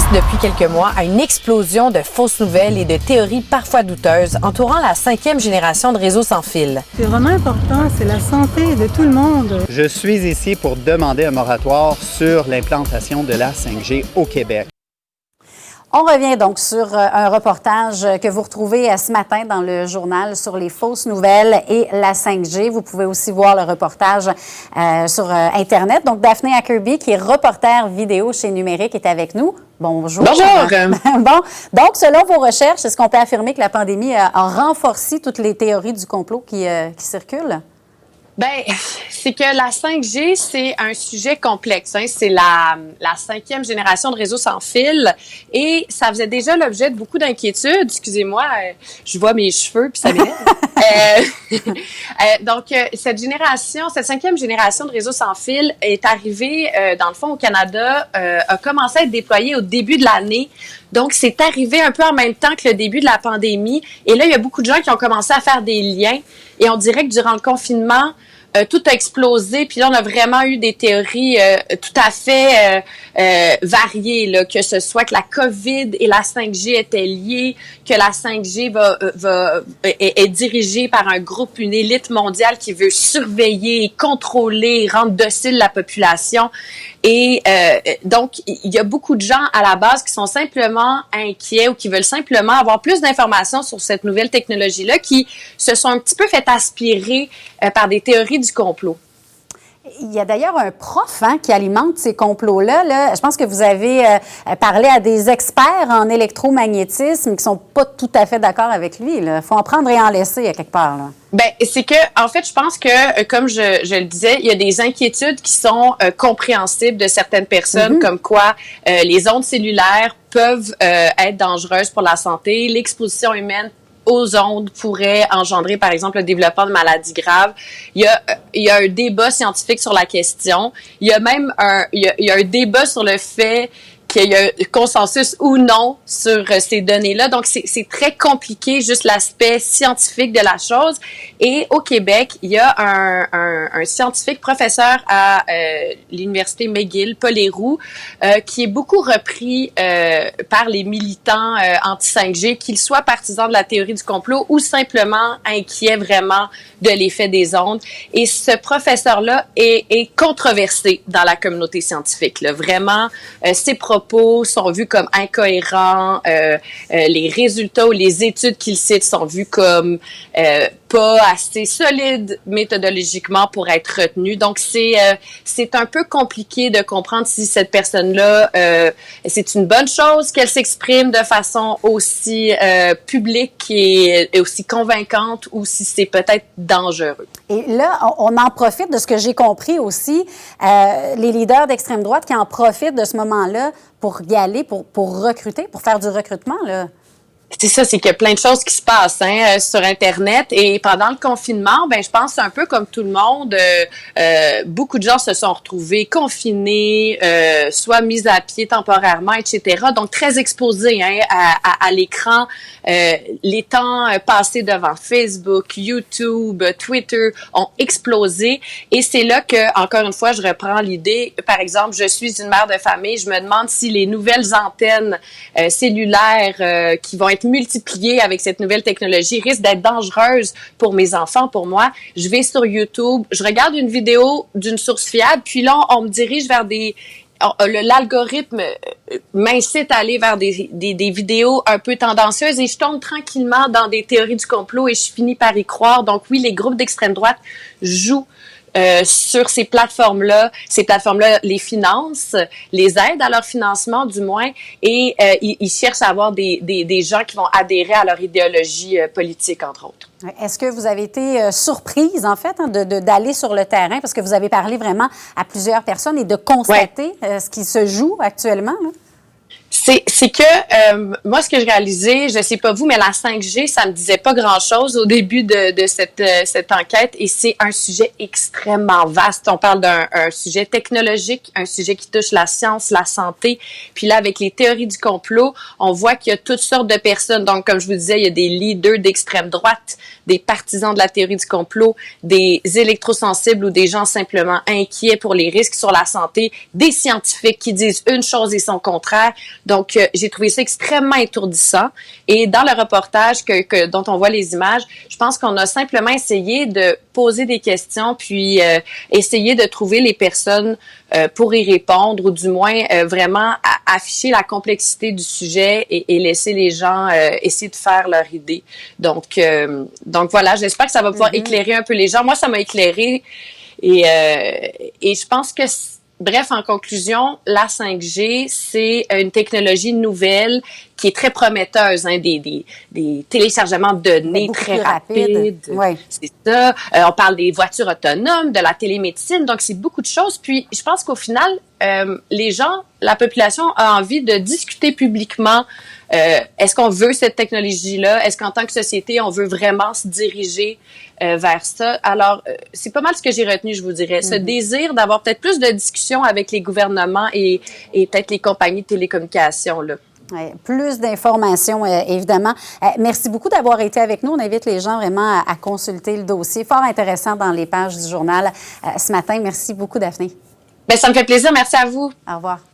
assiste depuis quelques mois à une explosion de fausses nouvelles et de théories parfois douteuses entourant la 5e génération de réseaux sans fil. C'est vraiment important, c'est la santé de tout le monde. Je suis ici pour demander un moratoire sur l'implantation de la 5G au Québec. On revient donc sur un reportage que vous retrouvez ce matin dans le journal sur les fausses nouvelles et la 5G. Vous pouvez aussi voir le reportage sur Internet. Donc, Daphné Ackerby, qui est reporter vidéo chez Numérique, est avec nous. Bonjour. Bonjour. Bon, donc, selon vos recherches, est-ce qu'on peut affirmer que la pandémie a renforcé toutes les théories du complot qui circulent? Ben, c'est que la 5G, c'est un sujet complexe. Hein. C'est la 5e génération de réseaux sans fil et ça faisait déjà l'objet de beaucoup d'inquiétudes. Excusez-moi, je vois mes cheveux puis ça m'énerve. Donc, cette 5e génération de réseaux sans fil est arrivée, dans le fond, au Canada, a commencé à être déployée au début de l'année. Donc, c'est arrivé un peu en même temps que le début de la pandémie. Et là, il y a beaucoup de gens qui ont commencé à faire des liens. Et on dirait que durant le confinement, tout a explosé. Puis là, on a vraiment eu des théories tout à fait variées, là, que ce soit que la COVID et la 5G étaient liées, que la 5G est dirigée par un groupe, une élite mondiale qui veut surveiller, contrôler, rendre docile la population. Et donc, il y a beaucoup de gens à la base qui sont simplement inquiets ou qui veulent simplement avoir plus d'informations sur cette nouvelle technologie-là, qui se sont un petit peu fait aspirer par des théories du complot. Il y a d'ailleurs un prof qui alimente ces complots-là. Là. Je pense que vous avez parlé à des experts en électromagnétisme qui ne sont pas tout à fait d'accord avec lui. Il faut en prendre et en laisser à quelque part. Là. Ben, c'est que, en fait, je pense que, comme je le disais, il y a des inquiétudes qui sont compréhensibles de certaines personnes, comme quoi les ondes cellulaires peuvent être dangereuses pour la santé, l'exposition humaine aux ondes pourrait engendrer, par exemple, le développement de maladies graves. Il y a un débat scientifique sur la question. Il y a même un débat sur le fait qu'il y a un consensus ou non sur ces données-là. Donc, c'est très compliqué, juste l'aspect scientifique de la chose. Et au Québec, il y a un scientifique professeur à l'Université McGill, Paul Héroux, qui est beaucoup repris par les militants anti-5G, qu'ils soient partisans de la théorie du complot ou simplement inquiets vraiment de l'effet des ondes. Et ce professeur-là est controversé dans la communauté scientifique. Là. Vraiment, ses propos sont vus comme incohérents, les résultats ou les études qu'il cite sont vus comme pas assez solides méthodologiquement pour être retenus. Donc, c'est un peu compliqué de comprendre si cette personne-là, c'est une bonne chose qu'elle s'exprime de façon aussi publique et aussi convaincante ou si c'est peut-être dangereux. Et là, on en profite de ce que j'ai compris aussi, les leaders d'extrême droite qui en profitent de ce moment-là pour y aller, pour recruter, pour faire du recrutement, là. C'est ça, c'est qu'il y a plein de choses qui se passent sur Internet. Et pendant le confinement, ben je pense un peu comme tout le monde, beaucoup de gens se sont retrouvés confinés, soit mis à pied temporairement, etc. Donc, très exposés à l'écran. Les temps passés devant Facebook, YouTube, Twitter ont explosé. Et c'est là que, encore une fois, je reprends l'idée. Par exemple, je suis une mère de famille. Je me demande si les nouvelles antennes cellulaires qui vont être multipliées avec cette nouvelle technologie risquent d'être dangereuses pour mes enfants, pour moi. Je vais sur YouTube, je regarde une vidéo d'une source fiable, puis là, on me dirige vers l'algorithme m'incite à aller vers des vidéos un peu tendancieuses et je tombe tranquillement dans des théories du complot et je finis par y croire. Donc oui, les groupes d'extrême droite jouent sur ces plateformes-là les financent, les aident à leur financement du moins, et ils cherchent à avoir des gens qui vont adhérer à leur idéologie politique, entre autres. Est-ce que vous avez été surprise, en fait, d'aller sur le terrain, parce que vous avez parlé vraiment à plusieurs personnes et de constater ce qui se joue actuellement, là? C'est que moi, ce que j'ai réalisé, je sais pas vous, mais la 5G, ça me disait pas grand-chose au début de cette enquête et c'est un sujet extrêmement vaste. On parle d'un sujet technologique, un sujet qui touche la science, la santé. Puis là, avec les théories du complot, on voit qu'il y a toutes sortes de personnes. Donc, comme je vous disais, il y a des leaders d'extrême droite, des partisans de la théorie du complot, des électrosensibles ou des gens simplement inquiets pour les risques sur la santé, des scientifiques qui disent une chose et son contraire. Donc, j'ai trouvé ça extrêmement étourdissant. Et dans le reportage dont on voit les images, je pense qu'on a simplement essayé de poser des questions, puis essayer de trouver les personnes pour y répondre, ou du moins vraiment afficher la complexité du sujet et laisser les gens essayer de faire leur idée. Donc voilà, j'espère que ça va pouvoir éclairer un peu les gens. Moi, ça m'a éclairé et je pense que bref, en conclusion, la 5G, c'est une technologie nouvelle qui est très prometteuse, hein, des téléchargements de données très rapides. Ouais. C'est ça. On parle des voitures autonomes, de la télémédecine, donc c'est beaucoup de choses. Puis, je pense qu'au final, les gens, la population a envie de discuter publiquement. Est-ce qu'on veut cette technologie-là? Est-ce qu'en tant que société, on veut vraiment se diriger vers ça? Alors, c'est pas mal ce que j'ai retenu, je vous dirais. Ce désir d'avoir peut-être plus de discussions avec les gouvernements et peut-être les compagnies de télécommunications, là. Ouais, plus d'informations, évidemment. Merci beaucoup d'avoir été avec nous. On invite les gens vraiment à consulter le dossier. Fort intéressant dans les pages du journal ce matin. Merci beaucoup, Daphné. Bien, ça me fait plaisir. Merci à vous. Au revoir.